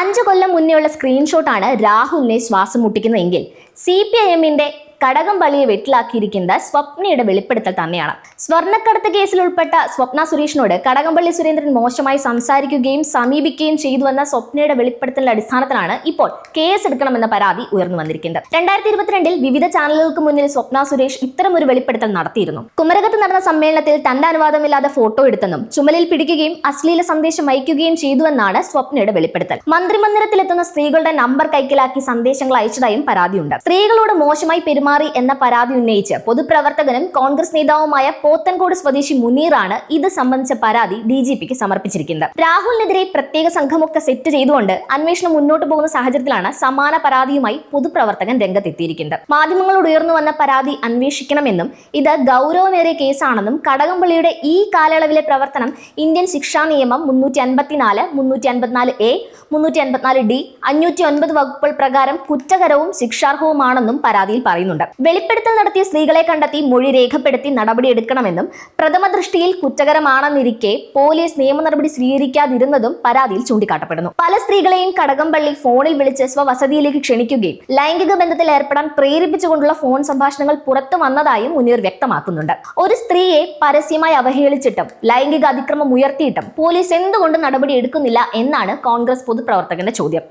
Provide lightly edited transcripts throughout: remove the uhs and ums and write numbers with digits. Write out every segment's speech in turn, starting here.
5 കൊല്ലം മുന്നേയുള്ള സ്ക്രീൻഷോട്ടാണ് രാഹുലിനെ ശ്വാസം മുട്ടിക്കുന്നതെങ്കിൽ CPIMന്റെ കടകംപള്ളിയെ വെട്ടിലാക്കിയിരിക്കുന്നത് സ്വപ്നയുടെ വെളിപ്പെടുത്തൽ തന്നെയാണ്. സ്വർണ്ണക്കടത്ത് കേസിൽ ഉൾപ്പെട്ട സ്വപ്ന സുരേഷിനോട് കടകംപള്ളി സുരേന്ദ്രൻ മോശമായി സംസാരിക്കുകയും സമീപിക്കുകയും ചെയ്തുവെന്ന സ്വപ്നയുടെ വെളിപ്പെടുത്തലിന്റെ അടിസ്ഥാനത്തിലാണ് ഇപ്പോൾ കേസെടുക്കണമെന്ന പരാതി ഉയർന്നു വന്നിരിക്കുന്നത്. 2022 വിവിധ ചാനലുകൾക്ക് മുന്നിൽ സ്വപ്ന സുരേഷ് ഇത്തരമൊരു വെളിപ്പെടുത്തൽ നടത്തിയിരുന്നു. കുമരകത്ത് നടന്ന സമ്മേളനത്തിൽ തന്റെ അനുവാദമില്ലാതെ ഫോട്ടോ എടുത്തെന്നും ചുമലിൽ പിടിക്കുകയും അശ്ലീല സന്ദേശം അയക്കുകയും ചെയ്തുവെന്നാണ് സ്വപ്നയുടെ വെളിപ്പെടുത്തൽ. മന്ത്രിമന്ദിരത്തിലെത്തുന്ന സ്ത്രീകളുടെ നമ്പർ കൈക്കലാക്കി സന്ദേശങ്ങൾ അയച്ചതായും പരാതിയുണ്ട്. സ്ത്രീകളോട് മോശമായി പെരുമാറി എന്ന പരാതി ഉന്നയിച്ച് പൊതുപ്രവർത്തകനും കോൺഗ്രസ് നേതാവുമായ പോത്തൻകോട് സ്വദേശി മുനീറാണ് ഇത് സംബന്ധിച്ച പരാതി DGPക്ക് സമർപ്പിച്ചിരിക്കുന്നത്. രാഹുലിനെതിരെ പ്രത്യേക സംഘമൊക്കെ സെറ്റ് ചെയ്തുകൊണ്ട് അന്വേഷണം മുന്നോട്ട് പോകുന്ന സാഹചര്യത്തിലാണ് സമാന പരാതിയുമായി പൊതുപ്രവർത്തകൻ രംഗത്തെത്തിയിരിക്കുന്നത്. മാധ്യമങ്ങളോട് ഉയർന്നു വന്ന പരാതി അന്വേഷിക്കണമെന്നും ഇത് ഗൗരവമേറിയ കേസാണെന്നും കടകംപള്ളിയുടെ ഈ കാലയളവിലെ പ്രവർത്തനം ഇന്ത്യൻ ശിക്ഷാ നിയമം 354, 354A, 354D, 509 വകുപ്പുകൾ പ്രകാരം കുറ്റകരവും ശിക്ഷാർഹവുമാണെന്നും പരാതിയിൽ പറയുന്നുണ്ട്. വെളിപ്പെടുത്തൽ നടത്തിയ സ്ത്രീകളെ കണ്ടെത്തി മൊഴി രേഖപ്പെടുത്തി നടപടിയെടുക്കണമെന്നും പ്രഥമ ദൃഷ്ടിയിൽ കുറ്റകരമാണെന്നിരിക്കെ പോലീസ് നിയമ നടപടി സ്വീകരിക്കാതിരുന്നതും പരാതിയിൽ ചൂണ്ടിക്കാട്ടപ്പെടുന്നു. പല സ്ത്രീകളെയും കടകംപള്ളി ഫോണിൽ വിളിച്ച് സ്വവസതിയിലേക്ക് ക്ഷണിക്കുകയും ലൈംഗിക ബന്ധത്തിൽ ഏർപ്പെടാൻ പ്രേരിപ്പിച്ചുകൊണ്ടുള്ള ഫോൺ സംഭാഷണങ്ങൾ പുറത്തു വന്നതായും മുനീർ വ്യക്തമാക്കുന്നുണ്ട്. ഒരു സ്ത്രീയെ പരസ്യമായി അവഹേളിച്ചിട്ടും ലൈംഗിക അതിക്രമം ഉയർത്തിയിട്ടും പോലീസ് എന്തുകൊണ്ട് നടപടി എടുക്കുന്നില്ല എന്നാണ് കോൺഗ്രസ് പൊതുപ്രവർത്തകന്റെ ചോദ്യം.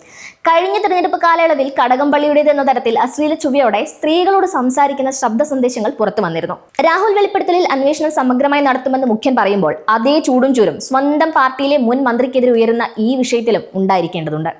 കഴിഞ്ഞ തെരഞ്ഞെടുപ്പ് കാലയളവിൽ കടകംപള്ളിയുടേത് എന്ന തരത്തിൽ അശ്ലീല ചുവയോടെ സ്ത്രീകളോട് സംസാരിക്കുന്ന ശബ്ദ സന്ദേശങ്ങൾ പുറത്തു വന്നിരുന്നു. രാഹുൽ വെളിപ്പെടുത്തലിൽ അന്വേഷണം സമഗ്രമായി നടത്തുമെന്ന് മുഖ്യൻ പറയുമ്പോൾ അതേ ചൂടും ചൂരും സ്വന്തം പാർട്ടിയിലെ മുൻ മന്ത്രിക്കെതിരെ ഉയരുന്ന ഈ വിഷയത്തിലും ഉണ്ടായിരിക്കേണ്ടതുണ്ട്.